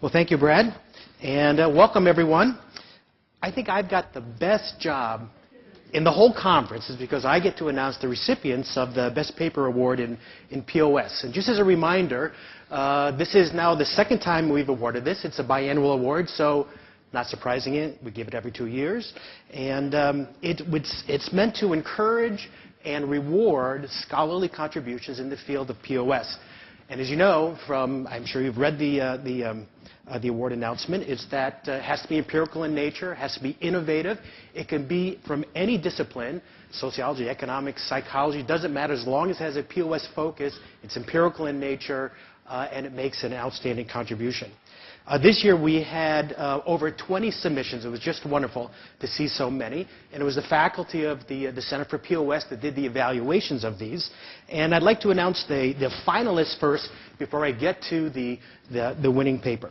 Well, thank you, Brad, and welcome, everyone. I think I've got the best job in the whole conference is because I get to announce the recipients of the Best Paper Award in POS. And just as a reminder, this is now the second time we've awarded this. It's a biannual award, so not surprising, we give it every 2 years. And it's meant to encourage and reward scholarly contributions in the field of POS. And as you know, I'm sure you've read the award announcement, is that it has to be empirical in nature, has to be innovative. It can be from any discipline, sociology, economics, psychology, doesn't matter as long as it has a POS focus, it's empirical in nature, and it makes an outstanding contribution. This year we had over 20 submissions. It was just wonderful to see so many. And it was the faculty of the Center for POS that did the evaluations of these. And I'd like to announce the finalists first before I get to the winning paper.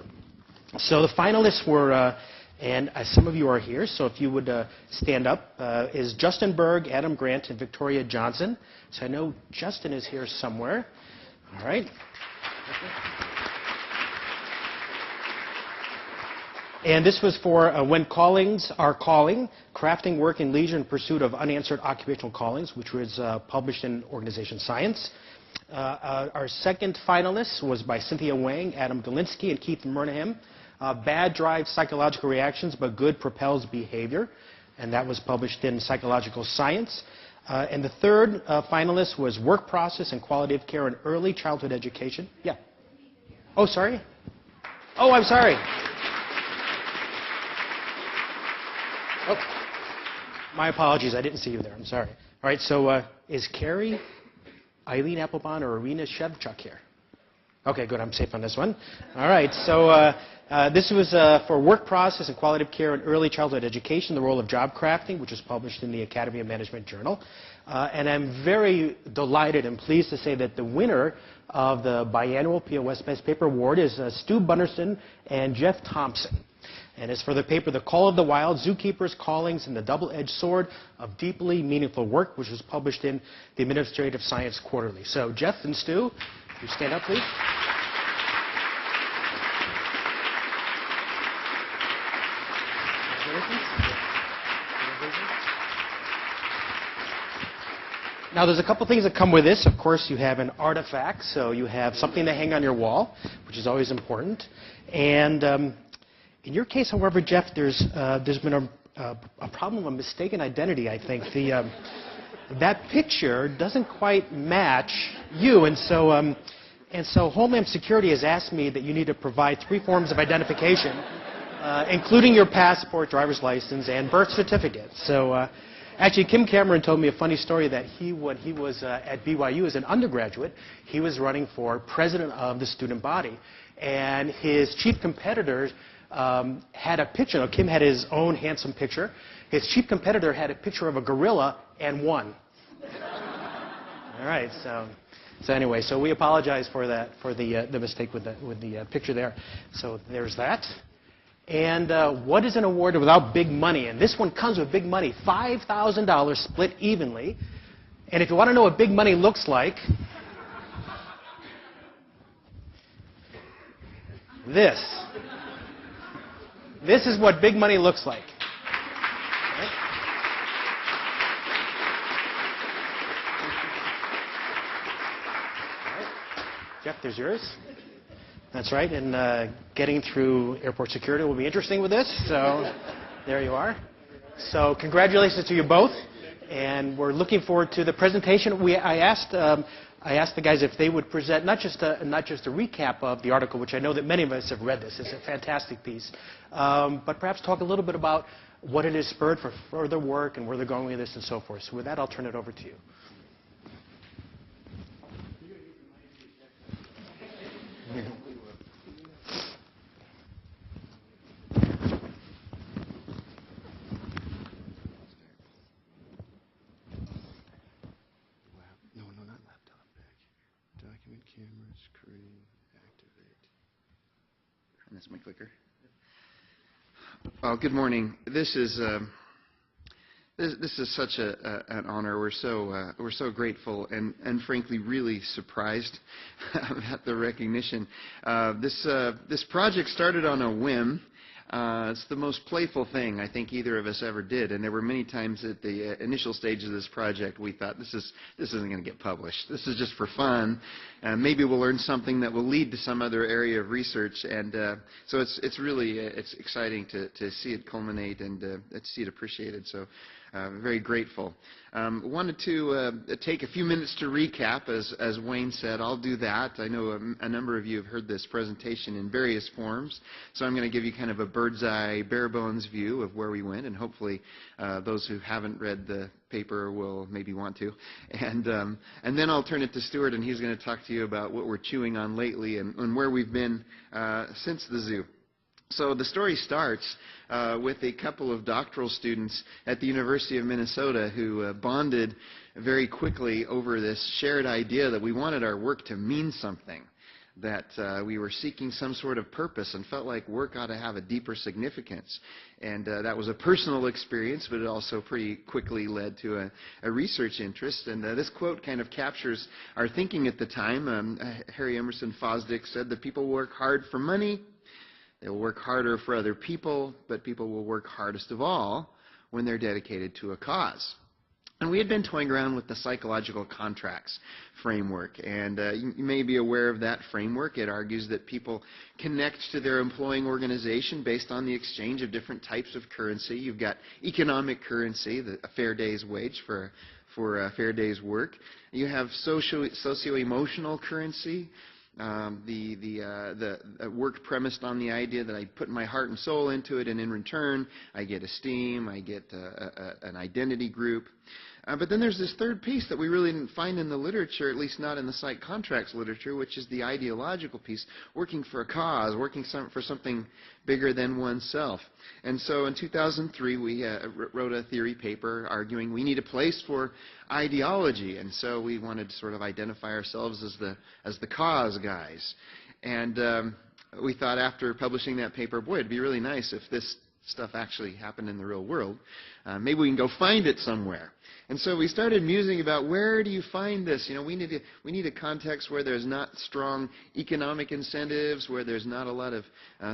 So the finalists were, and some of you are here, so if you would stand up, is Justin Berg, Adam Grant, and Victoria Johnson. So I know Justin is here somewhere. All right. And this was for When Callings Are Calling, Crafting Work in Leisure in Pursuit of Unanswered Occupational Callings, which was published in Organization Science. Our second finalist was by Cynthia Wang, Adam Galinsky, and Keith Murnaham. Bad drives psychological reactions, but good propels behavior. And that was published in Psychological Science. And the third finalist was Work Process and Quality of Care in Early Childhood Education. Yeah. Oh, sorry. Oh, I'm sorry. Oh, my apologies. I didn't see you there. I'm sorry. All right, so is Carrie, Eileen Applebaum, or Irina Shevchuk here? Okay, good. I'm safe on this one. All right, so this was for Work Process and Quality of Care in Early Childhood Education, the Role of Job Crafting, which was published in the Academy of Management Journal. And I'm very delighted and pleased to say that the winner of the biannual POS Best Paper Award is Stuart Bunderson and Jeff Thompson. And it's for the paper, The Call of the Wild, Zookeepers, Callings, and the Double-Edged Sword of Deeply Meaningful Work, which was published in the Administrative Science Quarterly. So Jeff and Stu, you stand up, please. Now, there's a couple things that come with this. Of course, you have an artifact, so you have something to hang on your wall, which is always important. And in your case, however, Jeff, there's been a problem of mistaken identity, I think. That picture doesn't quite match you, and so Homeland Security has asked me that you need to provide 3 forms of identification, including your passport, driver's license, and birth certificate. So actually, Kim Cameron told me a funny story that when he was at BYU as an undergraduate, he was running for president of the student body, and his chief competitors had a picture. Kim had his own handsome picture. His chief competitor had a picture of a gorilla and won. All right. So anyway, so we apologize for that, for the mistake with the picture there. So there's that. And what is an award without big money? And this one comes with big money, $5,000 split evenly. And if you want to know what big money looks like, this. This is what big money looks like. Right? All right. Jeff, there's yours. That's right. And getting through airport security will be interesting with this. So there you are. So congratulations to you both. And we're looking forward to the presentation. I asked the guys if they would present not just a recap of the article, which I know that many of us have read this. It's a fantastic piece. But perhaps talk a little bit about what it has spurred for further work and where they're going with this and so forth. So with that, I'll turn it over to you. That's my clicker. Good morning. This is This is such an honor. We're so grateful and frankly really surprised at the recognition. This project started on a whim. It's the most playful thing I think either of us ever did, and there were many times at the initial stages of this project we thought this isn't going to get published. This is just for fun. Maybe we'll learn something that will lead to some other area of research, and so it's really it's exciting to see it culminate and to see it appreciated. So very grateful. Wanted to take a few minutes to recap, as Wayne said. I'll do that. I know a number of you have heard this presentation in various forms, so I'm going to give you kind of a bird's eye, bare bones view of where we went, and hopefully those who haven't read the paper will maybe want to. And then I'll turn it to Stuart, and he's going to talk to you about what we're chewing on lately and where we've been since the zoo. So the story starts with a couple of doctoral students at the University of Minnesota who bonded very quickly over this shared idea that we wanted our work to mean something, that we were seeking some sort of purpose and felt like work ought to have a deeper significance. And that was a personal experience, but it also pretty quickly led to a research interest. And this quote kind of captures our thinking at the time. Harry Emerson Fosdick said that people work hard for money. They'll work harder for other people, but people will work hardest of all when they're dedicated to a cause. And we had been toying around with the psychological contracts framework, and you may be aware of that framework. It argues that people connect to their employing organization based on the exchange of different types of currency. You've got economic currency, a fair day's wage for a fair day's work. You have socio-emotional currency. The work premised on the idea that I put my heart and soul into it, and in return I get esteem, I get an identity group. But then there's this third piece that we really didn't find in the literature, at least not in the psych contracts literature, which is the ideological piece, working for a cause, working for something bigger than oneself. And so in 2003 we wrote a theory paper arguing we need a place for ideology, and so we wanted to sort of identify ourselves as the cause guys. And we thought after publishing that paper, boy, it'd be really nice if this stuff actually happened in the real world. Maybe we can go find it somewhere. And so we started musing about where do you find this? You know, we need a context where there's not strong economic incentives, where there's not a lot of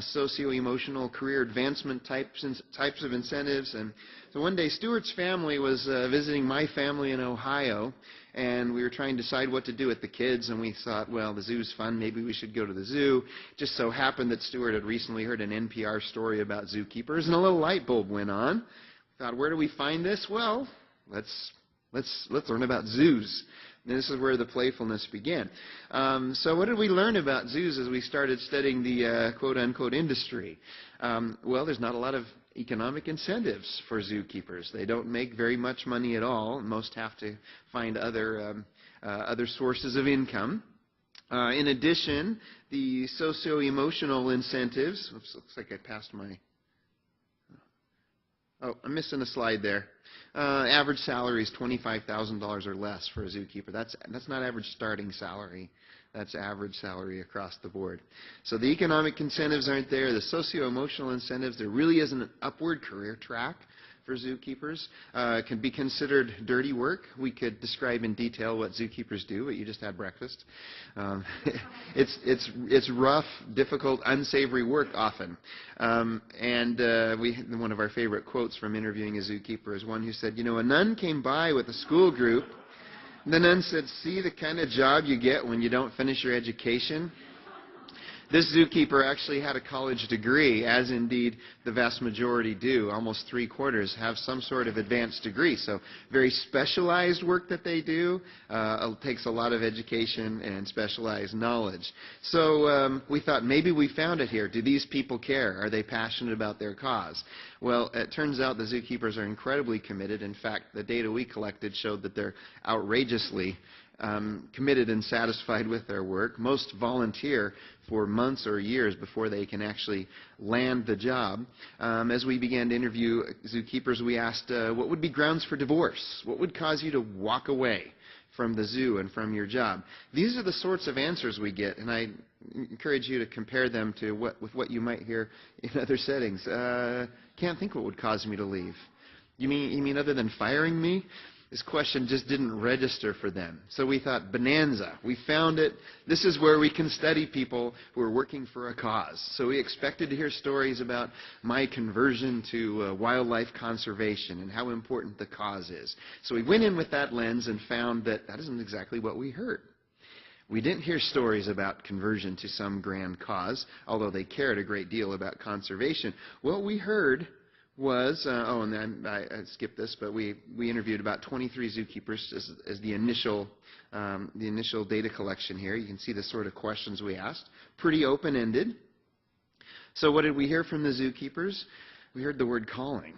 socio-emotional career advancement types of incentives. And so one day Stuart's family was visiting my family in Ohio, and we were trying to decide what to do with the kids, and we thought, well, the zoo's fun, maybe we should go to the zoo. Just so happened that Stuart had recently heard an NPR story about zookeepers, and a little light bulb went on. We thought, where do we find this? Well, let's learn about zoos. And this is where the playfulness began. So what did we learn about zoos as we started studying the quote-unquote industry? Well, there's not a lot of economic incentives for zookeepers. They don't make very much money at all. Most have to find other sources of income. In addition, the socio-emotional incentives. Oops, looks like I passed my... Oh, I'm missing a slide there. Average salary is $25,000 or less for a zookeeper. That's not average starting salary. That's average salary across the board. So the economic incentives aren't there. The socio-emotional incentives, there really isn't an upward career track for zookeepers. It can be considered dirty work. We could describe in detail what zookeepers do, but you just had breakfast. It's rough, difficult, unsavory work often. One of our favorite quotes from interviewing a zookeeper is one who said, you know, a nun came by with a school group. The nun said, see the kind of job you get when you don't finish your education? This zookeeper actually had a college degree, as indeed the vast majority do. Almost 3/4 have some sort of advanced degree. So very specialized work that they do takes a lot of education and specialized knowledge. So we thought maybe we found it here. Do these people care? Are they passionate about their cause? Well, it turns out the zookeepers are incredibly committed. In fact, the data we collected showed that they're outrageously committed and satisfied with their work. Most volunteer for months or years before they can actually land the job. As we began to interview zookeepers, we asked, what would be grounds for divorce? What would cause you to walk away from the zoo and from your job? These are the sorts of answers we get, and I encourage you to compare them to with what you might hear in other settings. Can't think what would cause me to leave. You mean other than firing me? This question just didn't register for them. So we thought, bonanza. We found it. This is where we can study people who are working for a cause. So we expected to hear stories about my conversion to wildlife conservation and how important the cause is. So we went in with that lens and found that that isn't exactly what we heard. We didn't hear stories about conversion to some grand cause, although they cared a great deal about conservation. What we heard was, and then I skipped this, but we interviewed about 23 zookeepers as the initial data collection here. You can see the sort of questions we asked. Pretty open-ended. So what did we hear from the zookeepers? We heard the word calling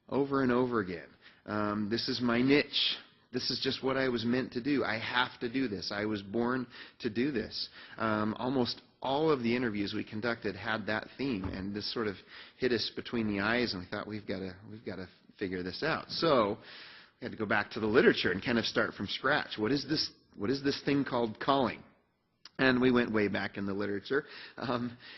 over and over again. This is my niche. This is just what I was meant to do. I have to do this. I was born to do this. Almost all of the interviews we conducted had that theme, and this sort of hit us between the eyes, and we thought we've got to figure this out. So we had to go back to the literature and kind of start from scratch. What is this thing called calling? And we went way back in the literature.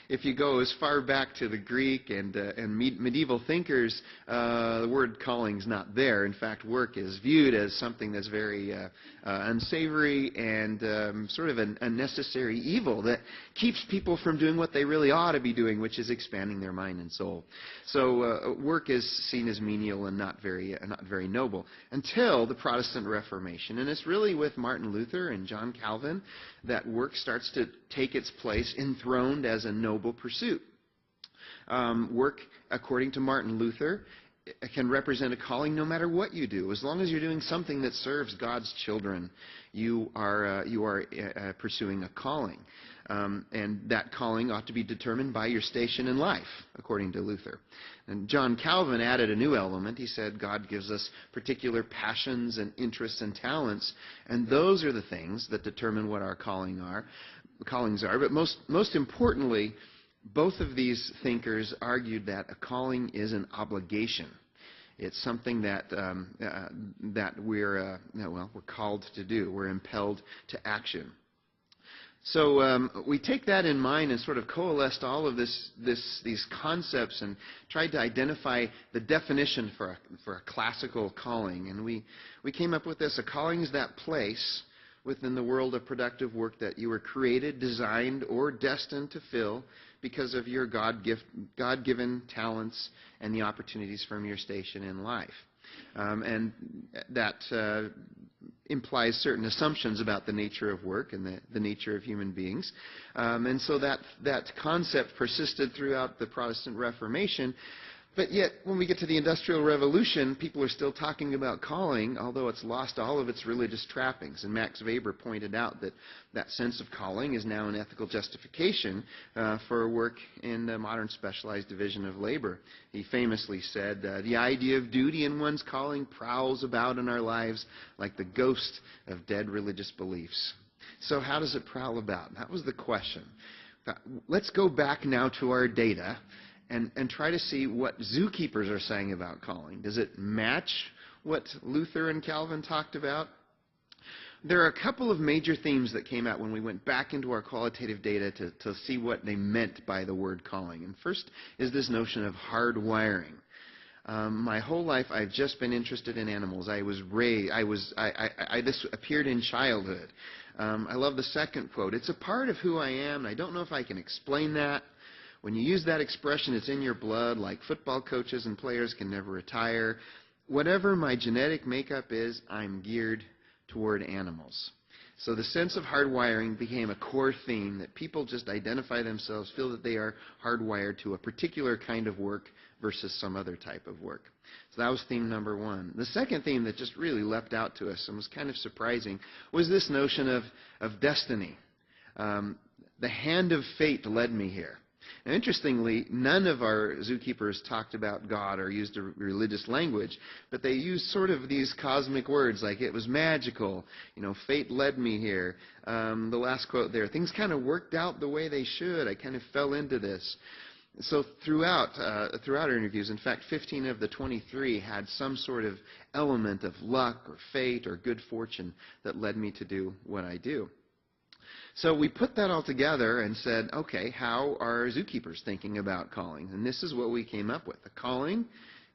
If you go as far back to the Greek and medieval thinkers, the word calling is not there. In fact, work is viewed as something that's very unsavory and sort of a necessary evil that keeps people from doing what they really ought to be doing, which is expanding their mind and soul. So work is seen as menial and not very noble until the Protestant Reformation. And it's really with Martin Luther and John Calvin that work starts to take its place, enthroned as a noble pursuit. Work, according to Martin Luther, can represent a calling no matter what you do. As long as you're doing something that serves God's children, you are pursuing a calling. And that calling ought to be determined by your station in life, according to Luther. And John Calvin added a new element. He said God gives us particular passions and interests and talents, and those are the things that determine what our callings are. But most importantly, both of these thinkers argued that a calling is an obligation. It's something that we're called to do. We're impelled to action. So we take that in mind and sort of coalesced all of these concepts and tried to identify the definition for a classical calling. And we came up with this: a calling is that place within the world of productive work that you were created, designed, or destined to fill because of your God-given talents and the opportunities from your station in life. And that implies certain assumptions about the nature of work and the nature of human beings. And so that concept persisted throughout the Protestant Reformation. But yet, when we get to the Industrial Revolution, people are still talking about calling, although it's lost all of its religious trappings. And Max Weber pointed out that sense of calling is now an ethical justification for work in the modern specialized division of labor. He famously said, the idea of duty in one's calling prowls about in our lives like the ghost of dead religious beliefs. So how does it prowl about? That was the question. Let's go back now to our data and try to see what zookeepers are saying about calling. Does it match what Luther and Calvin talked about? There are a couple of major themes that came out when we went back into our qualitative data to see what they meant by the word calling. And first is this notion of hardwiring. My whole life, I've just been interested in animals. I was raised. This appeared in childhood. I love the second quote. It's a part of who I am, and I don't know if I can explain that. When you use that expression, it's in your blood, like football coaches and players can never retire. Whatever my genetic makeup is, I'm geared toward animals. So the sense of hardwiring became a core theme, that people just identify themselves, feel that they are hardwired to a particular kind of work versus some other type of work. So that was theme number one. The second theme that just really leapt out to us and was kind of surprising was this notion of destiny. The hand of fate led me here. Now, interestingly, none of our zookeepers talked about God or used a religious language, but they used sort of these cosmic words like it was magical, fate led me here. The last quote there, things kind of worked out the way they should. I kind of fell into this. So throughout our interviews, in fact, 15 of the 23 had some sort of element of luck or fate or good fortune that led me to do what I do. So we put that all together and said, okay, how are zookeepers thinking about calling? And this is what we came up with. A calling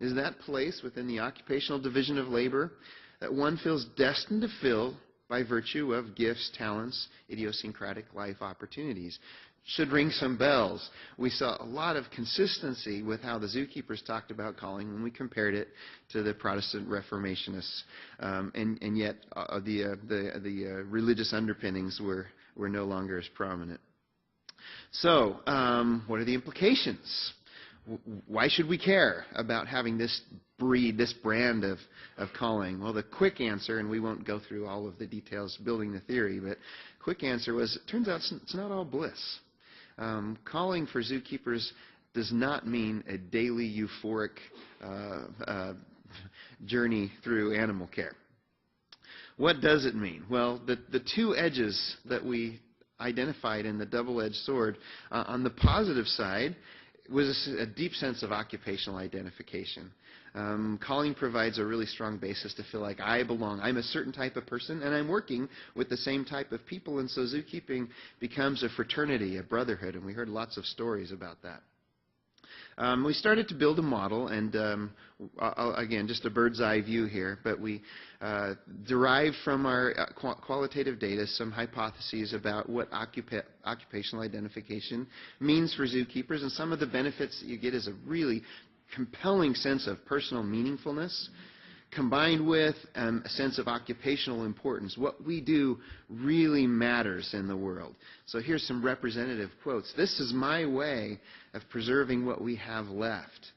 is that place within the occupational division of labor that one feels destined to fill by virtue of gifts, talents, idiosyncratic life opportunities. Should ring some bells. We saw a lot of consistency with how the Zookeepers talked about calling when we compared it to the Protestant Reformationists, and yet the religious underpinnings were no longer as prominent. So, what are the implications? Why should we care about having this breed, this brand of calling? Well, the quick answer, and we won't go through all of the details building the theory, but quick answer was, it turns out it's not all bliss. Calling for zookeepers does not mean a daily euphoric journey through animal care. What does it mean? Well, the two edges that we identified in the double-edged sword, on the positive side was a deep sense of occupational identification. Calling provides a really strong basis to feel like I belong. I'm a certain type of person, and I'm working with the same type of people, and so zookeeping becomes a fraternity, a brotherhood, and we heard lots of stories about that. We started to build a model, and again, just a bird's eye view here, but we derived from our qualitative data some hypotheses about what occupational identification means for zookeepers, and some of the benefits that you get is a really compelling sense of personal meaningfulness combined with a sense of occupational importance. What we do really matters in the world. So here's some representative quotes. This is my way of preserving what we have left.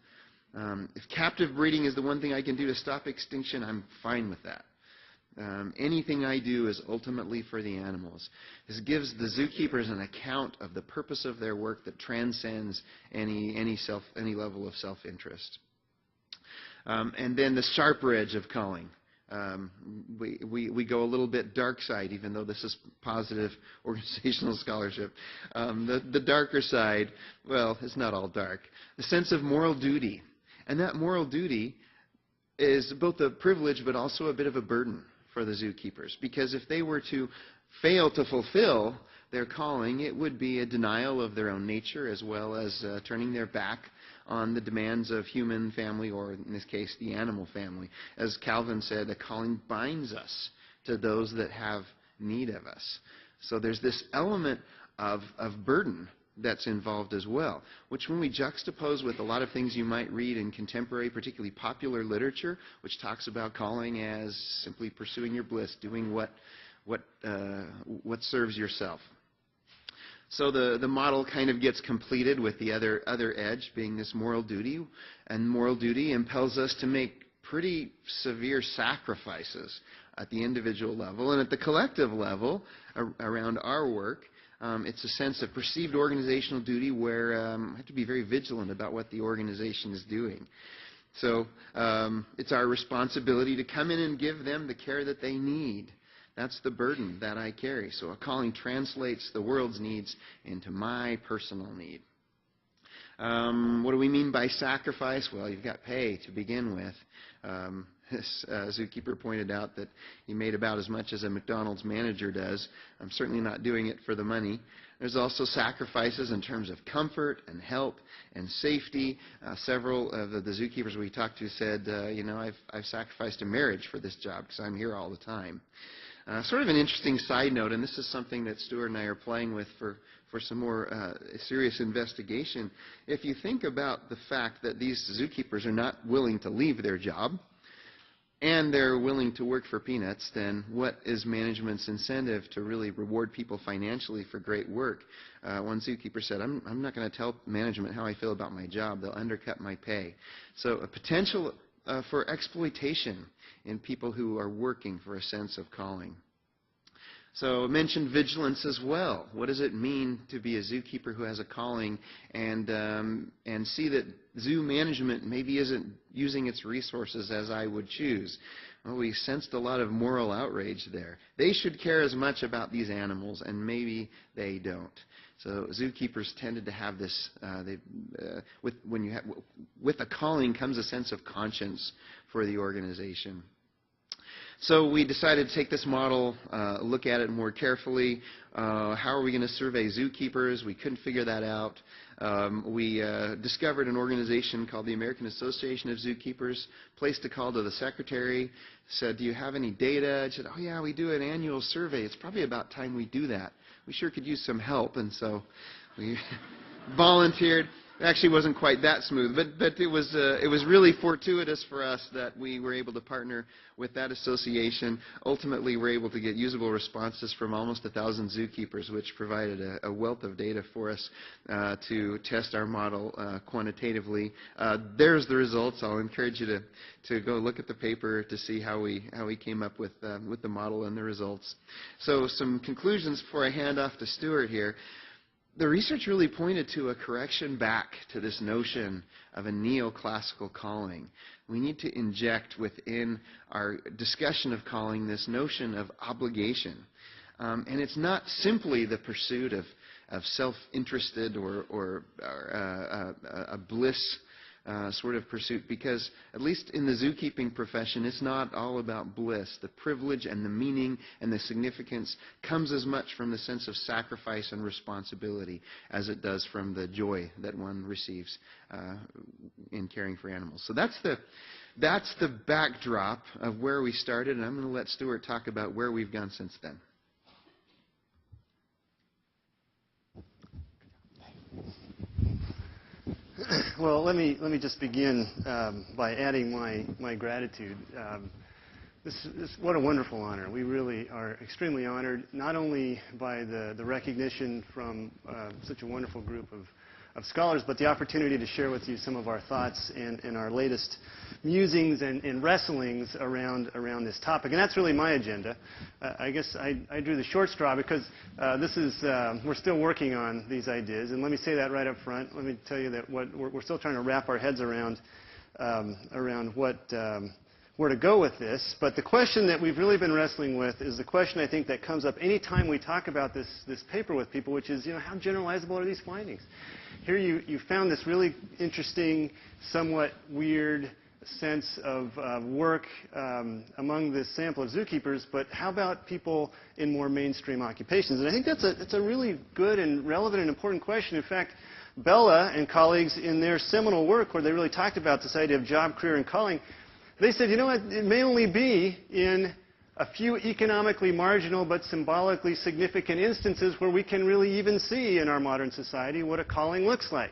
If captive breeding is the one thing I can do to stop extinction, I'm fine with that. Anything I do is ultimately for the animals. This gives the zookeepers an account of the purpose of their work that transcends any level of self-interest. And then the sharper edge of calling. We go a little bit dark side, even though this is positive organizational scholarship. The darker side, well, it's not all dark. The sense of moral duty. And that moral duty is both a privilege but also a bit of a burden for the zookeepers. Because if they were to fail to fulfill their calling, it would be a denial of their own nature as well as turning their back on the demands of human family, or in this case, the animal family. As Calvin said, a calling binds us to those that have need of us. So there's this element of burden that's involved as well, which when we juxtapose with a lot of things you might read in contemporary, particularly popular literature, which talks about calling as simply pursuing your bliss, doing what serves yourself. So the model kind of gets completed with the other edge being this moral duty, and moral duty impels us to make pretty severe sacrifices at the individual level, and at the collective level around our work. It's a sense of perceived organizational duty where I have to be very vigilant about what the organization is doing. So it's our responsibility to come in and give them the care that they need. That's the burden that I carry. So a calling translates the world's needs into my personal need. What do we mean by sacrifice? Well, you've got pay to begin with. This zookeeper pointed out that he made about as much as a McDonald's manager does. I'm certainly not doing it for the money. There's also sacrifices in terms of comfort and help and safety. Several of the zookeepers we talked to said, I've sacrificed a marriage for this job because I'm here all the time. Sort of an interesting side note, and this is something that Stuart and I are playing with for some more serious investigation. If you think about the fact that these zookeepers are not willing to leave their job, and they're willing to work for peanuts, then what is management's incentive to really reward people financially for great work? One zookeeper said, I'm not going to tell management how I feel about my job. They'll undercut my pay. So a potential for exploitation in people who are working for a sense of calling. So I mentioned vigilance as well. What does it mean to be a zookeeper who has a calling and see that zoo management maybe isn't using its resources as I would choose? Well, we sensed a lot of moral outrage there. They should care as much about these animals, and maybe they don't. So zookeepers tended to have this, with a calling comes a sense of conscience for the organization. So we decided to take this model, look at it more carefully. How are we going to survey zookeepers? We couldn't figure that out. We discovered an organization called the American Association of Zookeepers, placed a call to the secretary, said, do you have any data? She said, oh yeah, we do an annual survey. It's probably about time we do that. We sure could use some help, and so we volunteered. It actually wasn't quite that smooth, but it was really fortuitous for us that we were able to partner with that association. Ultimately, we're able to get usable responses from almost 1,000 zookeepers, which provided a wealth of data for us to test our model quantitatively. There's the results. I'll encourage you to go look at the paper to see how we came up with the model and the results. So some conclusions before I hand off to Stuart here. The research really pointed to a correction back to this notion of a neoclassical calling. We need to inject within our discussion of calling this notion of obligation. And it's not simply the pursuit of self-interested or a bliss sort of pursuit, because at least in the zookeeping profession, it's not all about bliss. The privilege and the meaning and the significance comes as much from the sense of sacrifice and responsibility as it does from the joy that one receives in caring for animals. So that's the backdrop of where we started, and I'm going to let Stuart talk about where we've gone since then. Well, let me just begin by adding my gratitude. What a wonderful honor. We really are extremely honored, not only by the recognition from such a wonderful group of scholars, but the opportunity to share with you some of our thoughts and our latest musings and wrestlings around this topic. And that's really my agenda. I guess I drew the short straw because we're still working on these ideas. And let me say that right up front. Let me tell you that we're still trying to wrap our heads around where to go with this. But the question that we've really been wrestling with is the question I think that comes up any time we talk about this paper with people, which is, how generalizable are these findings? Here you found this really interesting, somewhat weird sense of work among this sample of zookeepers, but how about people in more mainstream occupations? And I think that's a really good and relevant and important question. In fact, Bella and colleagues in their seminal work, where they really talked about this idea of job, career, and calling, they said, what, it may only be in a few economically marginal but symbolically significant instances where we can really even see in our modern society what a calling looks like.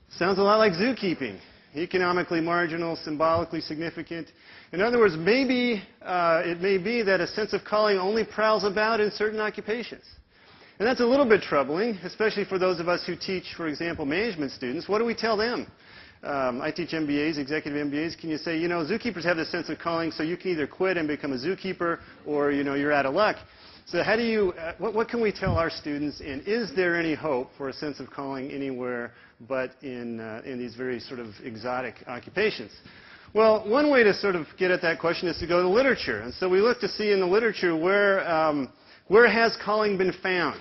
Sounds a lot like zookeeping. Economically marginal, symbolically significant. In other words, maybe it may be that a sense of calling only prowls about in certain occupations. And that's a little bit troubling, especially for those of us who teach, for example, management students. What do we tell them? I teach MBAs, executive MBAs. Can you say, zookeepers have this sense of calling, so you can either quit and become a zookeeper, or, you're out of luck. So how do you, what can we tell our students, and is there any hope for a sense of calling anywhere but in these very sort of exotic occupations? Well, one way to sort of get at that question is to go to literature. And so we look to see in the literature where has calling been found.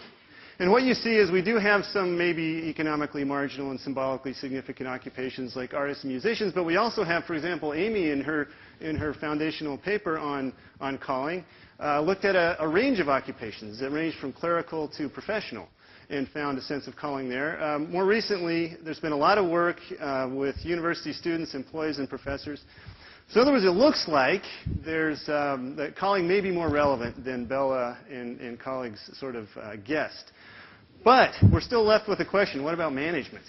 And what you see is we do have some maybe economically marginal and symbolically significant occupations like artists and musicians, but we also have, for example, Amy in her foundational paper on calling looked at a range of occupations that range from clerical to professional and found a sense of calling there. More recently, there's been a lot of work with university students, employees, and professors. So in other words, it looks like that calling may be more relevant than Bella and colleagues sort of guessed. But we're still left with the question, what about management?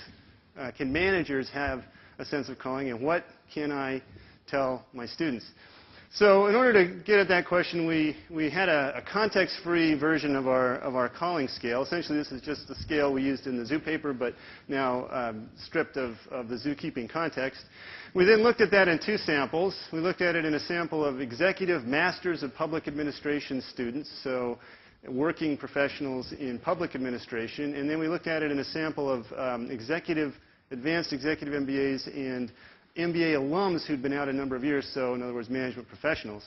Can managers have a sense of calling, and what can I tell my students? So in order to get at that question, we had a context-free version of our calling scale. Essentially, this is just the scale we used in the zoo paper, but now stripped of the zookeeping context. We then looked at that in two samples. We looked at it in a sample of executive masters of public administration students, so working professionals in public administration, and then we looked at it in a sample of advanced executive MBAs and MBA alums who'd been out a number of years, so in other words, management professionals.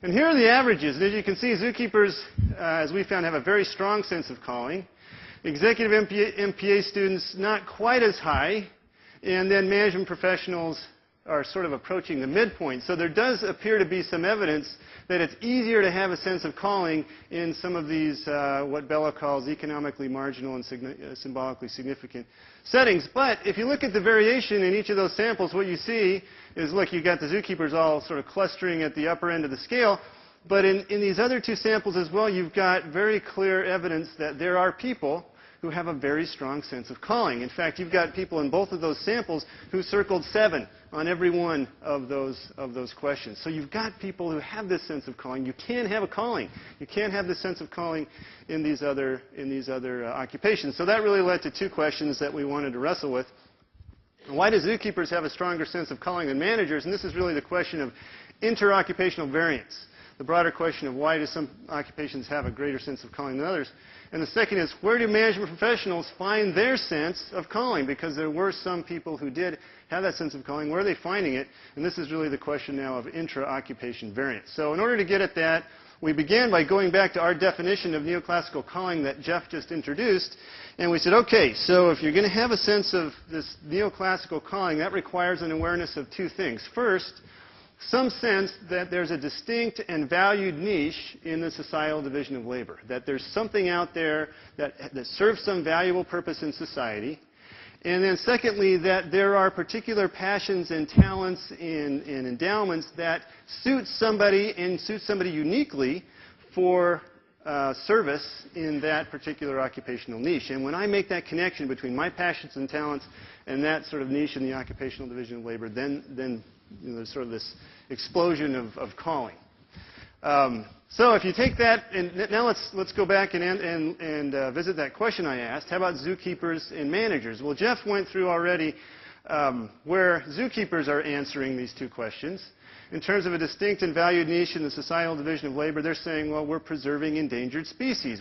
And here are the averages. And as you can see, zookeepers, as we found, have a very strong sense of calling. Executive MPA students, not quite as high, and then management professionals are sort of approaching the midpoint. So there does appear to be some evidence that it's easier to have a sense of calling in some of these, what Bella calls economically marginal and symbolically significant settings. But if you look at the variation in each of those samples, what you see is, look, you've got the zookeepers all sort of clustering at the upper end of the scale. But in these other two samples as well, you've got very clear evidence that there are people who have a very strong sense of calling. In fact, you've got people in both of those samples who circled 7 on every one of those questions. So you've got people who have this sense of calling. You can have a calling. You can have this sense of calling in these other occupations. So that really led to 2 questions that we wanted to wrestle with. Why do zookeepers have a stronger sense of calling than managers? And this is really the question of interoccupational variance. The broader question of why do some occupations have a greater sense of calling than others. And the second is, where do management professionals find their sense of calling? Because there were some people who did have that sense of calling. Where are they finding it? And this is really the question now of intra-occupation variance. So in order to get at that, we began by going back to our definition of neoclassical calling that Jeff just introduced. And we said, okay, so if you're going to have a sense of this neoclassical calling, that requires an awareness of 2 things. First, some sense that there's a distinct and valued niche in the societal division of labor, that there's something out there that serves some valuable purpose in society. And then secondly, that there are particular passions and talents and endowments that suit somebody and suit somebody uniquely for service in that particular occupational niche. And when I make that connection between my passions and talents and that sort of niche in the occupational division of labor, then there's sort of this explosion of calling. So if you take that, and now let's go back and visit that question I asked. How about zookeepers and managers? Well, Jeff went through already where zookeepers are answering these 2 questions. In terms of a distinct and valued niche in the societal division of labor, they're saying, well, we're preserving endangered species.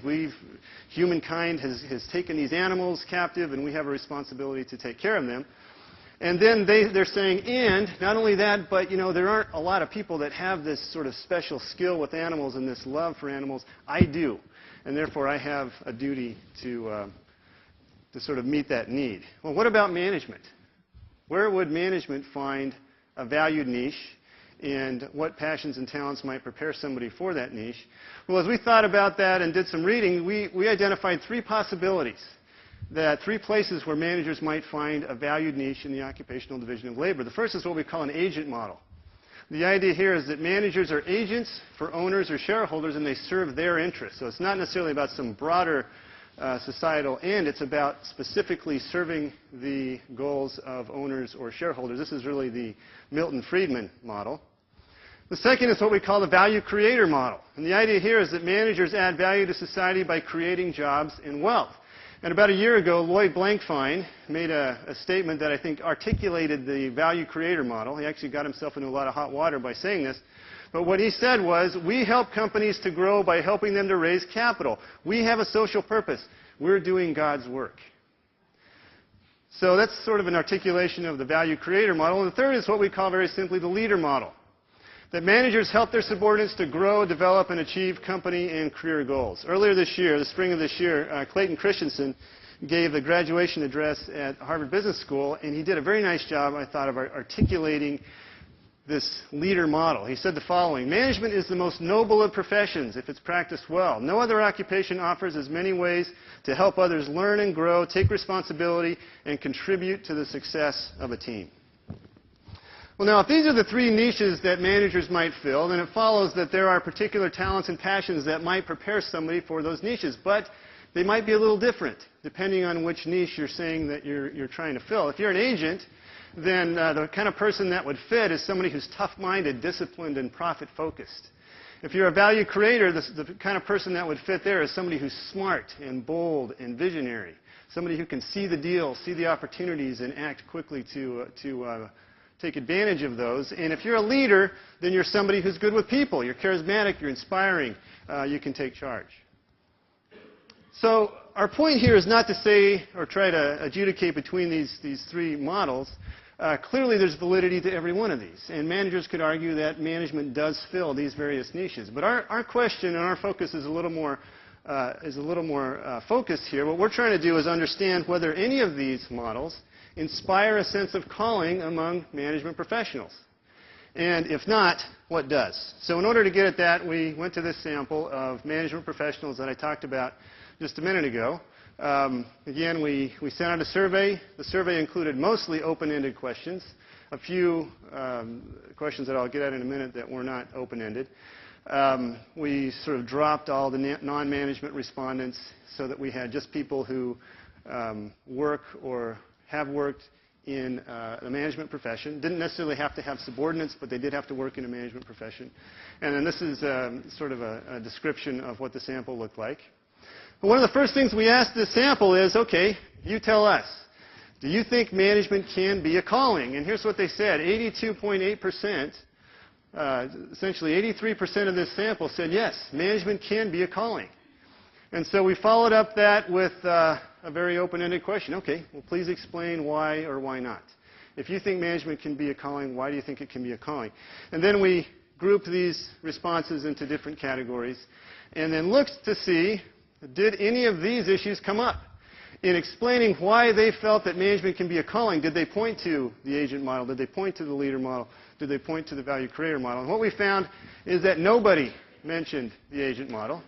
Humankind has taken these animals captive, and we have a responsibility to take care of them. And then they're saying, and not only that, but there aren't a lot of people that have this sort of special skill with animals and this love for animals. I do, and therefore I have a duty to sort of meet that need. Well, what about management? Where would management find a valued niche, and what passions and talents might prepare somebody for that niche? Well, as we thought about that and did some reading, we identified 3 possibilities. That 3 places where managers might find a valued niche in the occupational division of labor. The first is what we call an agent model. The idea here is that managers are agents for owners or shareholders, and they serve their interests. So it's not necessarily about some broader societal end. It's about specifically serving the goals of owners or shareholders. This is really the Milton Friedman model. The second is what we call the value creator model. And the idea here is that managers add value to society by creating jobs and wealth. And about a year ago, Lloyd Blankfein made a statement that I think articulated the value creator model. He actually got himself into a lot of hot water by saying this. But what he said was, we help companies to grow by helping them to raise capital. We have a social purpose. We're doing God's work. So that's sort of an articulation of the value creator model. And the third is what we call very simply the leader model. That managers help their subordinates to grow, develop, and achieve company and career goals. Earlier this year, the spring of this year, Clayton Christensen gave the graduation address at Harvard Business School, and he did a very nice job, I thought, of articulating this leader model. He said the following: management is the most noble of professions if it's practiced well. No other occupation offers as many ways to help others learn and grow, take responsibility, and contribute to the success of a team. Well, now, if these are the 3 niches that managers might fill, then it follows that there are particular talents and passions that might prepare somebody for those niches. But they might be a little different, depending on which niche you're saying that you're trying to fill. If you're an agent, then the kind of person that would fit is somebody who's tough-minded, disciplined, and profit-focused. If you're a value creator, the kind of person that would fit there is somebody who's smart and bold and visionary. Somebody who can see the deal, see the opportunities, and act quickly to take advantage of those. And if you're a leader, then you're somebody who's good with people. You're charismatic, you're inspiring, you can take charge. So our point here is not to say or try to adjudicate between these 3 models. Clearly there's validity to every one of these. And managers could argue that management does fill these various niches. But our question and our focus is a little more focused here. What we're trying to do is understand whether any of these models inspire a sense of calling among management professionals. And if not, what does? So in order to get at that, we went to this sample of management professionals that I talked about just a minute ago. Again, we sent out a survey. The survey included mostly open-ended questions, a few questions that I'll get at in a minute that were not open-ended. We sort of dropped all the non-management respondents so that we had just people who work or have worked in the management profession. Didn't necessarily have to have subordinates, but they did have to work in a management profession. And then this is sort of a description of what the sample looked like. But one of the first things we asked this sample is, okay, you tell us, do you think management can be a calling? And here's what they said. 82.8%, essentially 83% of this sample said, yes, management can be a calling. And so we followed up that with a very open-ended question. Okay, well, please explain why or why not. If you think management can be a calling, why do you think it can be a calling? And then we grouped these responses into different categories and then looked to see, did any of these issues come up? In explaining why they felt that management can be a calling, did they point to the agent model? Did they point to the leader model? Did they point to the value creator model? And what we found is that nobody mentioned the agent model.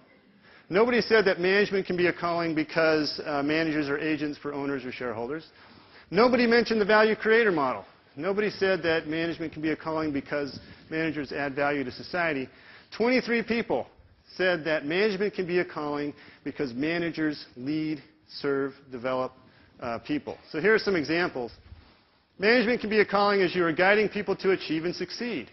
Nobody said that management can be a calling because managers are agents for owners or shareholders. Nobody mentioned the value creator model. Nobody said that management can be a calling because managers add value to society. 23 people said that management can be a calling because managers lead, serve, develop people. So here are some examples. Management can be a calling as you are guiding people to achieve and succeed.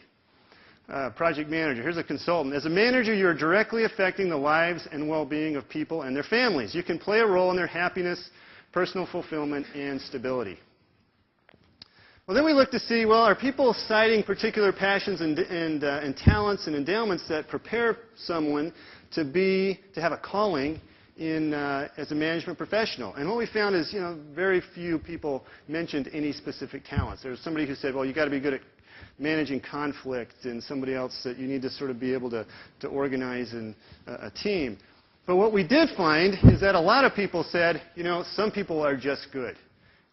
Project manager. Here's a consultant. As a manager, you are directly affecting the lives and well-being of people and their families. You can play a role in their happiness, personal fulfillment, and stability. Well, then we look to see, well, are people citing particular passions and talents and endowments that prepare someone to have a calling as a management professional? And what we found is, very few people mentioned any specific talents. There was somebody who said, well, you've got to be good at managing conflict, and somebody else that you need to sort of be able to organize a team. But what we did find is that a lot of people said, some people are just good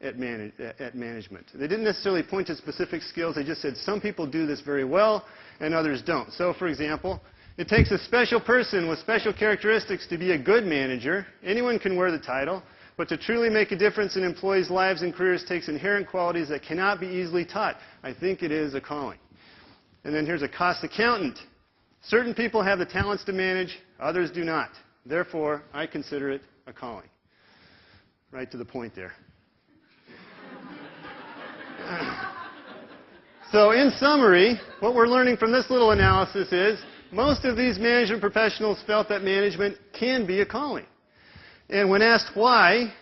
at management. They didn't necessarily point to specific skills. They just said some people do this very well and others don't. So, for example, it takes a special person with special characteristics to be a good manager. Anyone can wear the title. But to truly make a difference in employees' lives and careers takes inherent qualities that cannot be easily taught. I think it is a calling. And then here's a cost accountant. Certain people have the talents to manage, others do not. Therefore, I consider it a calling. Right to the point there. So in summary, what we're learning from this little analysis is most of these management professionals felt that management can be a calling. And when asked why,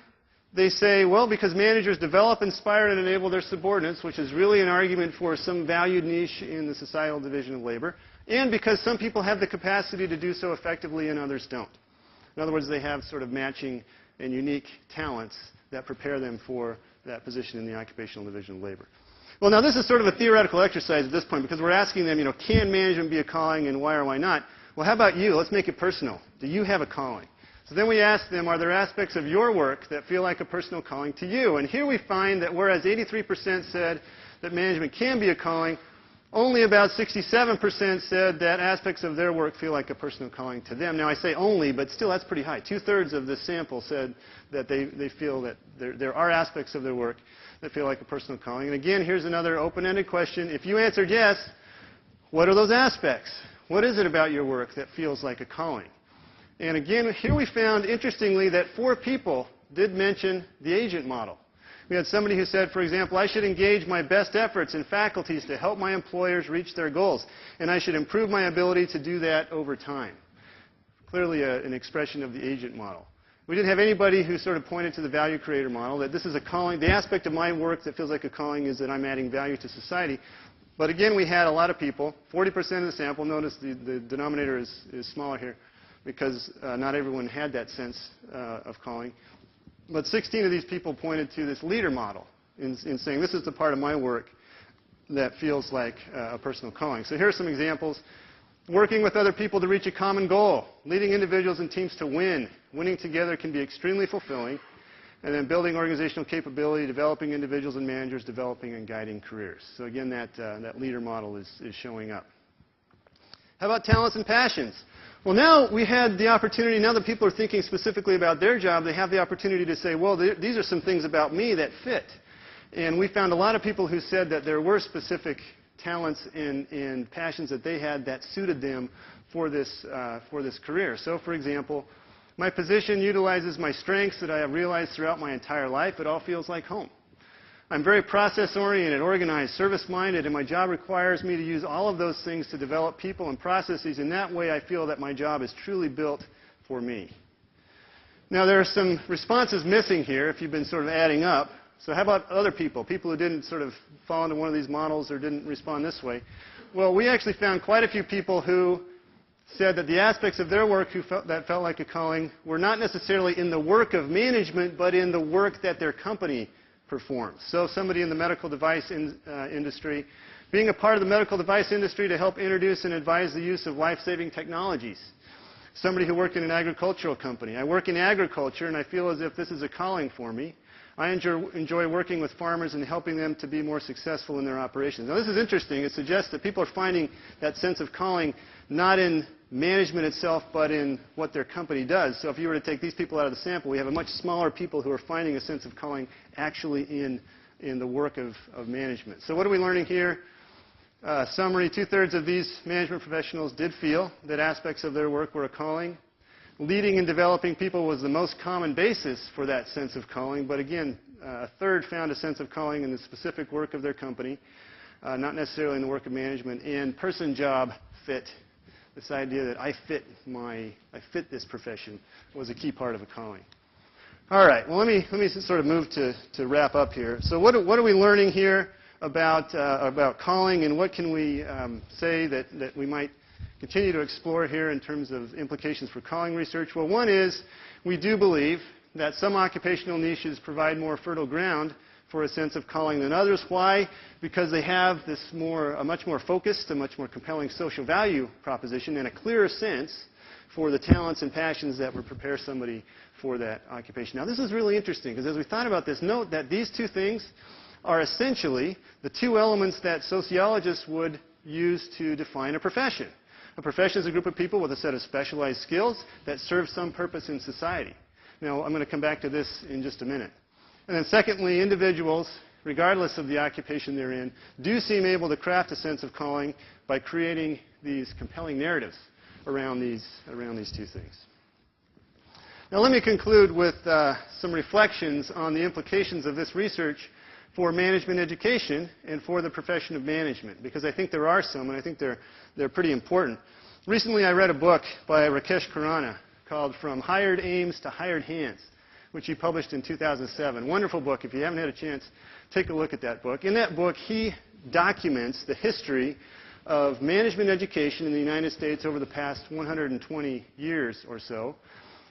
they say, well, because managers develop, inspire, and enable their subordinates, which is really an argument for some valued niche in the societal division of labor, and because some people have the capacity to do so effectively and others don't. In other words, they have sort of matching and unique talents that prepare them for that position in the occupational division of labor. Well, now this is sort of a theoretical exercise at this point because we're asking them, can management be a calling and why or why not? Well, how about you? Let's make it personal. Do you have a calling? So then we ask them, are there aspects of your work that feel like a personal calling to you? And here we find that whereas 83% said that management can be a calling, only about 67% said that aspects of their work feel like a personal calling to them. Now, I say only, but still that's pretty high. 2/3 of the sample said that they feel that there are aspects of their work that feel like a personal calling. And again, here's another open-ended question. If you answered yes, what are those aspects? What is it about your work that feels like a calling? And again, here we found, interestingly, that 4 people did mention the agent model. We had somebody who said, for example, I should engage my best efforts in faculties to help my employers reach their goals, and I should improve my ability to do that over time. Clearly an expression of the agent model. We didn't have anybody who sort of pointed to the value creator model, that this is a calling. The aspect of my work that feels like a calling is that I'm adding value to society. But again, we had a lot of people, 40% of the sample. Notice the denominator is smaller here, because not everyone had that sense of calling. But 16 of these people pointed to this leader model in saying, this is the part of my work that feels like a personal calling. So here are some examples. Working with other people to reach a common goal. Leading individuals and teams to win. Winning together can be extremely fulfilling. And then building organizational capability, developing individuals and managers, developing and guiding careers. So again, that leader model is showing up. How about talents and passions? Well, now we had the opportunity, now that people are thinking specifically about their job, they have the opportunity to say, well, these are some things about me that fit. And we found a lot of people who said that there were specific talents and passions that they had that suited them for this career. So, for example, my position utilizes my strengths that I have realized throughout my entire life. It all feels like home. I'm very process-oriented, organized, service-minded, and my job requires me to use all of those things to develop people and processes. In that way, I feel that my job is truly built for me. Now, there are some responses missing here if you've been sort of adding up. So how about other people, people who didn't sort of fall into one of these models or didn't respond this way? Well, we actually found quite a few people who said that the aspects of their work that felt like a calling were not necessarily in the work of management, but in the work that their company performs. So somebody in the medical device industry, being a part of the medical device industry to help introduce and advise the use of life-saving technologies. Somebody who worked in an agricultural company. I work in agriculture, and I feel as if this is a calling for me. I enjoy working with farmers and helping them to be more successful in their operations. Now, this is interesting. It suggests that people are finding that sense of calling not in management itself, but in what their company does. So if you were to take these people out of the sample, we have a much smaller people who are finding a sense of calling actually in the work of management. So what are we learning here? Summary, 2/3 of these management professionals did feel that aspects of their work were a calling. Leading and developing people was the most common basis for that sense of calling, but again, 1/3 found a sense of calling in the specific work of their company, not necessarily in the work of management. And person-job fit, this idea that I fit this profession, was a key part of a calling. All right, well, let me sort of move to wrap up here. So what are we learning here about calling, and what can we say that we might continue to explore here in terms of implications for calling research? Well, one is we do believe that some occupational niches provide more fertile ground for a sense of calling than others. Why? Because they have a much more focused, a much more compelling social value proposition and a clearer sense for the talents and passions that would prepare somebody for that occupation. Now, this is really interesting because as we thought about this, note that these two things are essentially the two elements that sociologists would use to define a profession. A profession is a group of people with a set of specialized skills that serve some purpose in society. Now, I'm going to come back to this in just a minute. And then secondly, individuals, regardless of the occupation they're in, do seem able to craft a sense of calling by creating these compelling narratives around these two things. Now, let me conclude with some reflections on the implications of this research for management education and for the profession of management, because I think there are some, and I think they're pretty important. Recently, I read a book by Rakesh Khurana called From Hired Aims to Hired Hands, which he published in 2007. Wonderful book. If you haven't had a chance, take a look at that book. In that book, he documents the history of management education in the United States over the past 120 years or so.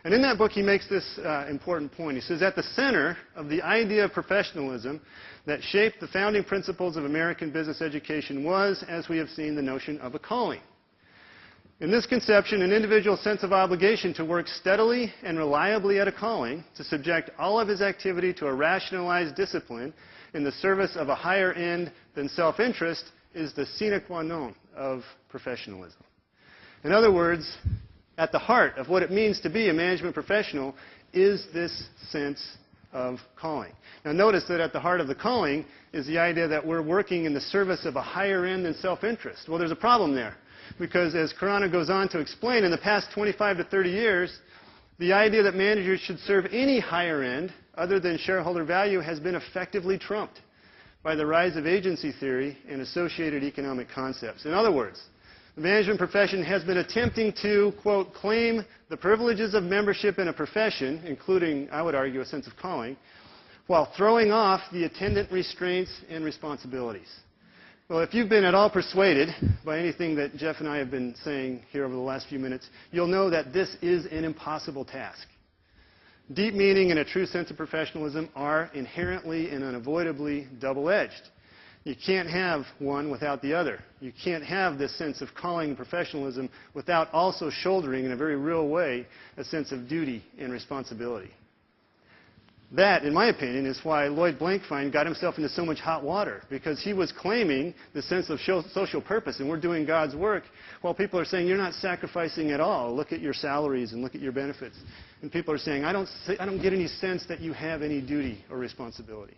And in that book, he makes this important point. He says, at the center of the idea of professionalism that shaped the founding principles of American business education was, as we have seen, the notion of a calling. In this conception, an individual's sense of obligation to work steadily and reliably at a calling, to subject all of his activity to a rationalized discipline in the service of a higher end than self-interest, is the sine qua non of professionalism. In other words, at the heart of what it means to be a management professional is this sense of calling. Now, notice that at the heart of the calling is the idea that we're working in the service of a higher end than self-interest. Well, there's a problem there, because as Khurana goes on to explain, in the past 25 to 30 years, the idea that managers should serve any higher end other than shareholder value has been effectively trumped by the rise of agency theory and associated economic concepts. In other words, the management profession has been attempting to, quote, claim the privileges of membership in a profession, including, I would argue, a sense of calling, while throwing off the attendant restraints and responsibilities. Well, if you've been at all persuaded by anything that Jeff and I have been saying here over the last few minutes, you'll know that this is an impossible task. Deep meaning and a true sense of professionalism are inherently and unavoidably double-edged. You can't have one without the other. You can't have this sense of calling and professionalism without also shouldering, in a very real way, a sense of duty and responsibility. That, in my opinion, is why Lloyd Blankfein got himself into so much hot water, because he was claiming the sense of social purpose, and we're doing God's work, while people are saying, you're not sacrificing at all. Look at your salaries and look at your benefits. And people are saying, I don't get any sense that you have any duty or responsibility.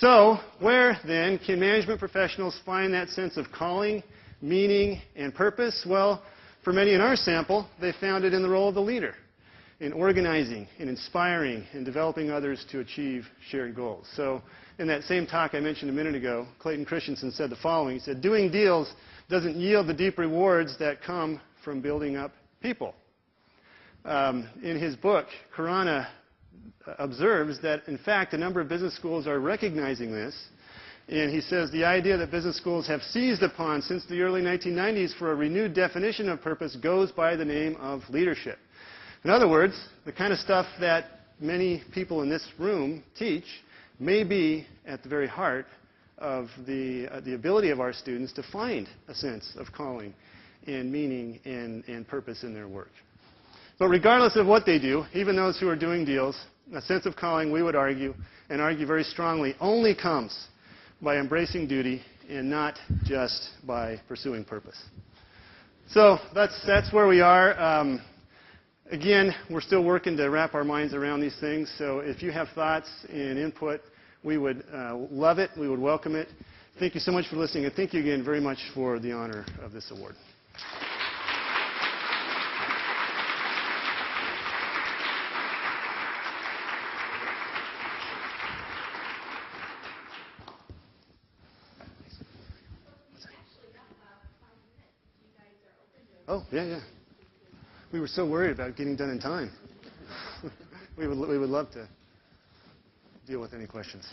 So, where then can management professionals find that sense of calling, meaning, and purpose? Well, for many in our sample, they found it in the role of the leader, in organizing, in inspiring, and developing others to achieve shared goals. So in that same talk I mentioned a minute ago, Clayton Christensen said the following. He said, doing deals doesn't yield the deep rewards that come from building up people. In his book, Khurana observes that, in fact, a number of business schools are recognizing this. And he says the idea that business schools have seized upon since the early 1990s for a renewed definition of purpose goes by the name of leadership. In other words, the kind of stuff that many people in this room teach may be at the very heart of the ability of our students to find a sense of calling and meaning and purpose in their work. But regardless of what they do, even those who are doing deals, a sense of calling, we would argue, and argue very strongly, only comes by embracing duty and not just by pursuing purpose. So that's where we are. Again, we're still working to wrap our minds around these things, so if you have thoughts and input, we would love it. We would welcome it. Thank you so much for listening, and thank you again very much for the honor of this award. Oh, yeah. We were so worried about getting done in time. we would love to deal with any questions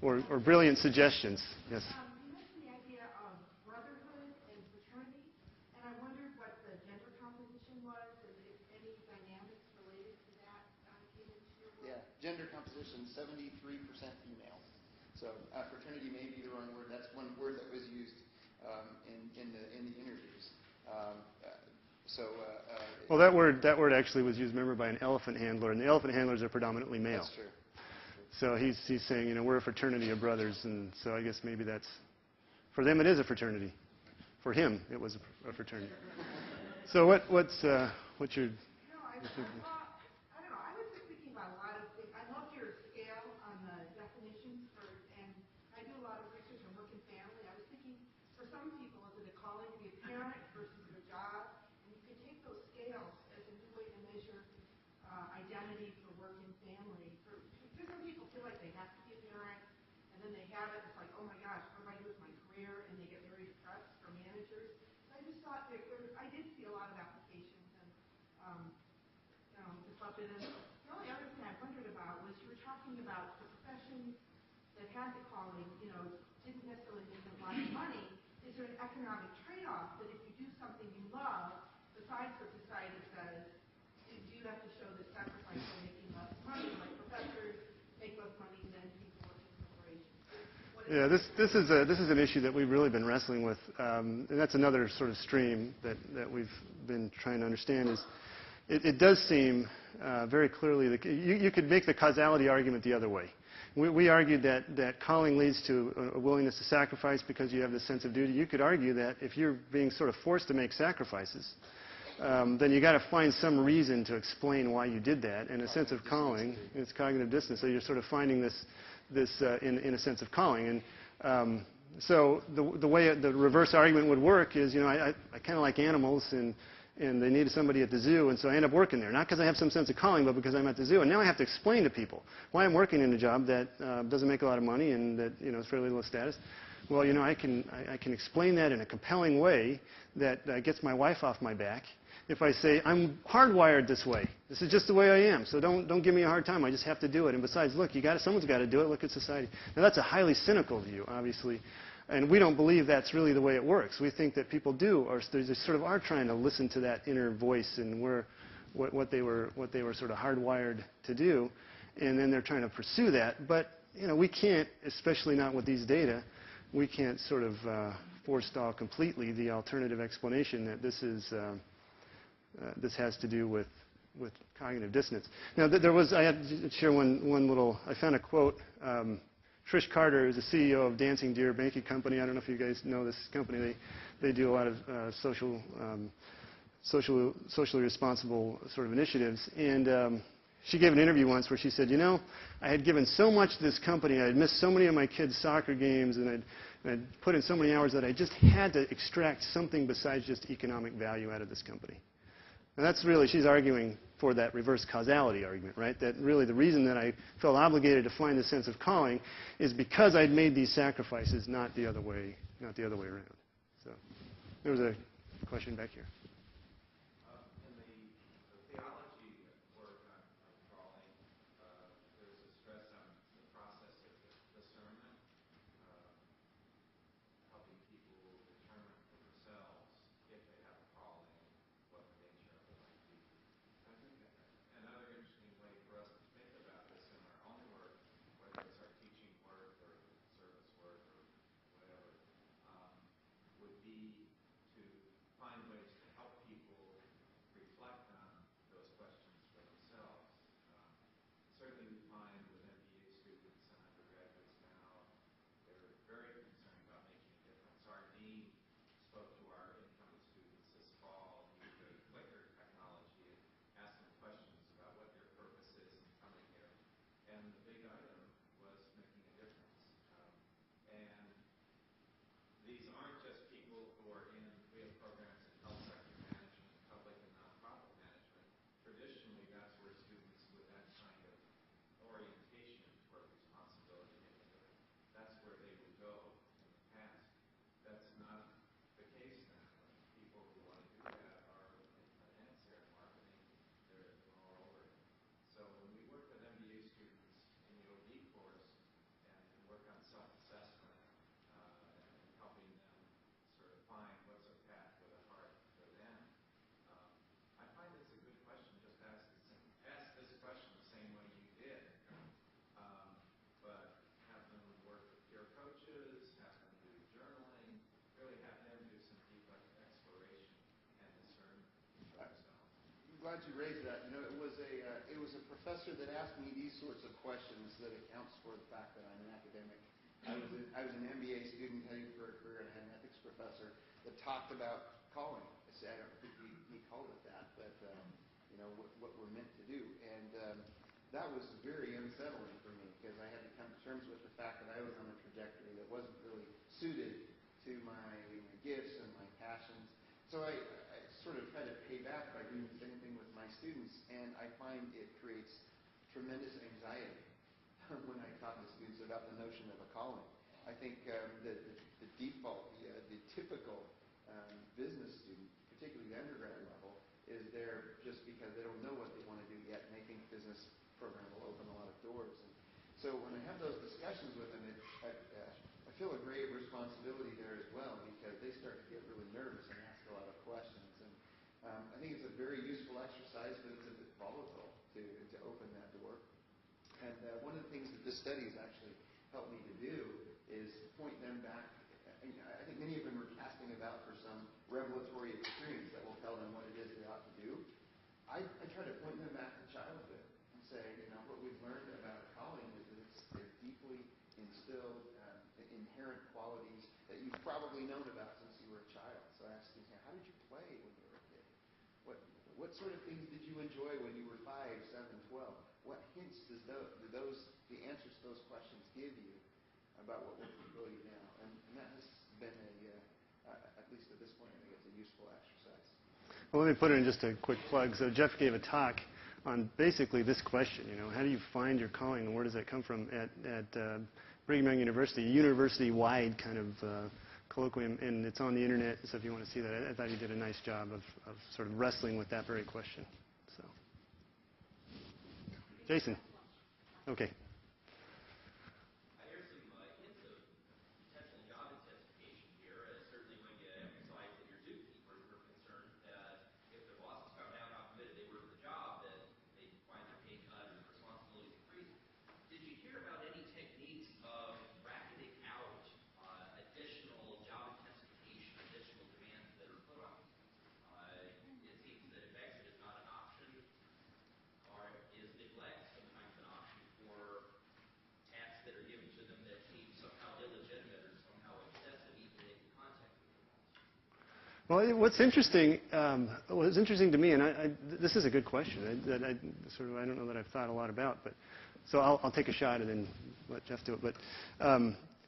or brilliant suggestions. Yes. You mentioned the idea of brotherhood and fraternity, and I wondered what the gender composition was, and if any dynamics related to that came into your work. Yeah, gender composition, 73% female. So fraternity may be the wrong word. That's one word that was used in the interviews. Well, that word actually was used, remember, by an elephant handler, and the elephant handlers are predominantly male. That's true. So he's saying, we're a fraternity of brothers, and so I guess maybe that's, for them it is a fraternity. For him, it was a fraternity. So what's your? No, I don't know. I was just thinking about a lot of things. I love your scale on the definitions and I do a lot of research on work and family. I was thinking, for some people, is it a calling to be a parent versus a job? And you could take those scales as a new way to measure identity for work and family. Different people feel like they have to be a parent, and then they have it. It's like, oh my gosh, what do I do with my career? And they get very depressed for managers. So I just thought I did see a lot of applications, and just thought that. The only other thing I wondered about was you were talking about the professions that had the calling, didn't necessarily make a lot of money. Is there an economic trade-off that if you do something you love, besides what society says, do you have to show the sacrifice for making less money, like professors make less money than people work in corporations? Yeah, this is an issue that we've really been wrestling with, and that's another sort of stream that we've been trying to understand. Is it does seem very clearly that you could make the causality argument the other way. We argued that calling leads to a willingness to sacrifice because you have this sense of duty. You could argue that if you're being sort of forced to make sacrifices, then you got to find some reason to explain why you did that. And a sense of calling, it's cognitive dissonance. So you're sort of finding this in a sense of calling. And so the way the reverse argument would work is, I kind of like animals, and they needed somebody at the zoo, and so I end up working there. Not because I have some sense of calling, but because I'm at the zoo. And now I have to explain to people why I'm working in a job that doesn't make a lot of money and that is fairly low status. Well, I can explain that in a compelling way that gets my wife off my back. If I say, I'm hardwired this way. This is just the way I am. So don't give me a hard time. I just have to do it. And besides, look, someone's got to do it. Look at society. Now, that's a highly cynical view, obviously. And we don't believe that's really the way it works. We think that people they sort of are trying to listen to that inner voice and what they were sort of hardwired to do. And then they're trying to pursue that. But, we can't, especially not with these data, we can't sort of forestall completely the alternative explanation that this has to do with cognitive dissonance. Now, I had to share one little, I found a quote. Trish Carter is the CEO of Dancing Deer Banking Company. I don't know if you guys know this company. They do a lot of socially responsible sort of initiatives. And she gave an interview once where she said, you know, I had given so much to this company, I had missed so many of my kids' soccer games, and I'd put in so many hours that I just had to extract something besides just economic value out of this company. And that's really, she's arguing for that reverse causality argument, right? That really the reason that I felt obligated to find the sense of calling is because I'd made these sacrifices, not the other way around. So there was a question back here. Glad you raised that. You know, it was a professor that asked me these sorts of questions that accounts for the fact that I'm an academic. I was an MBA student heading for a career, and I had an ethics professor that talked about calling. I don't think he called it that, but you know what we're meant to do, and that was very unsettling for me because I had to come to terms with the fact that I was on a trajectory that wasn't really suited to my gifts and my passions. So I sort of try to pay back by doing the same thing with my students, and I find it creates tremendous anxiety when I talk to students about the notion of a calling. I think the default, the typical business student, particularly the undergrad level, is there just because they don't know what they want to do yet, and they think business program will open a lot of doors. And so when I have those discussions with them, I feel a grave responsibility there as well, because they start to get really nervous and ask a lot of questions. I think it's a very useful exercise, but it's a bit volatile to open that door. And one of the things that this study has actually helped me to do is point them back. I think many of them are casting about for some revelatory experience that will tell them what it is they ought to do. I try to point them back to childhood and say, you know, what we've learned about calling is that they're deeply instilled, inherent qualities that you've probably known about since you were a child. So I ask them, how did you play when you were a kid? What sort of things did you enjoy when you were 5, 7, 12? What hints do the answers to those questions give you about what will fulfill you now? And that has been at least at this point, I think it's a useful exercise. Well, let me put it in just a quick plug. So Jeff gave a talk on basically this question, you know, how do you find your calling and where does that come from at Brigham Young University, a university-wide kind of colloquium, and it's on the internet, so if you want to see that, I thought he did a nice job of sort of wrestling with that very question. So, Jason. Okay. Well, what's interesting to me, and this is a good question that I don't know that I've thought a lot about, but so I'll take a shot and then let Jeff do it. But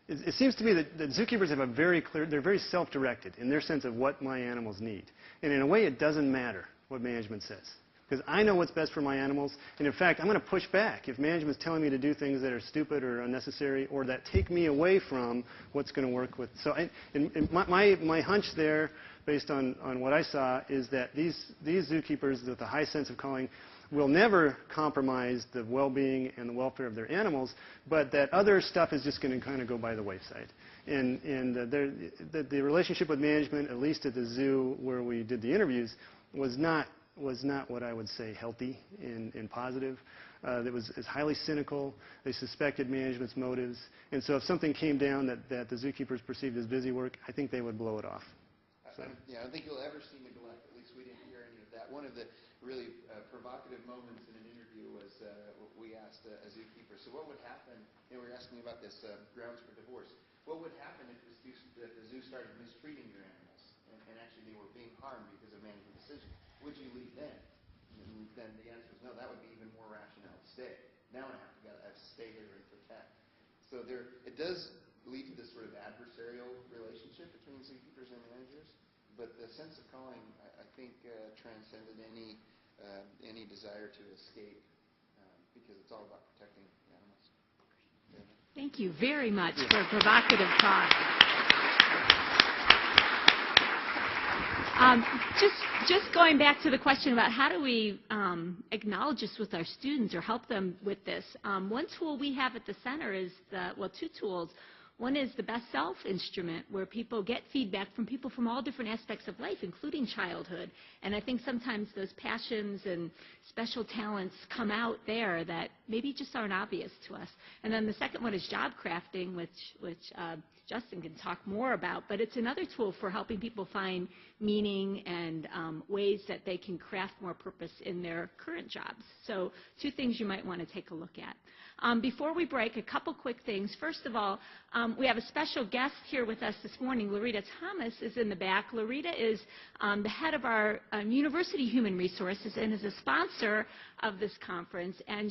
it seems to me that zookeepers have a very clear, they're very self-directed in their sense of what my animals need, and in a way, it doesn't matter what management says. Because I know what's best for my animals, and in fact, I'm going to push back if management's telling me to do things that are stupid or unnecessary or that take me away from what's going to work with. So my hunch there, based on what I saw, is that these zookeepers with a high sense of calling will never compromise the well-being and the welfare of their animals, but that other stuff is just going to kind of go by the wayside. And the relationship with management, at least at the zoo where we did the interviews, was not what I would say healthy and positive. It was highly cynical. They suspected management's motives. And so if something came down that the zookeepers perceived as busy work, I think they would blow it off. So. Yeah, I don't think you'll ever see neglect. At least we didn't hear any of that. One of the really provocative moments in an interview was we asked a zookeeper, so what would happen, we were asking about this grounds for divorce. What would happen if the zoo started mistreating your animals and actually they were being harmed because of management decisions? Would you leave then? And then the answer is no, that would be even more rationale to stay. Now I have to stay here and protect. So it does lead to this sort of adversarial relationship between zookeepers and managers, but the sense of calling, I think, transcended any desire to escape because it's all about protecting the animals. Thank you very much for a provocative talk. Just going back to the question about how do we acknowledge this with our students or help them with this, one tool we have at the center is, two tools. One is the Best Self instrument, where people get feedback from people from all different aspects of life, including childhood. And I think sometimes those passions and special talents come out there that maybe just aren't obvious to us. And then the second one is job crafting, which Justin can talk more about. But it's another tool for helping people find meaning and ways that they can craft more purpose in their current jobs. So two things you might want to take a look at. Before we break, a couple quick things. First of all, we have a special guest here with us this morning. Loretta Thomas is in the back. Loretta is the head of our University Human Resources and is a sponsor of this conference. And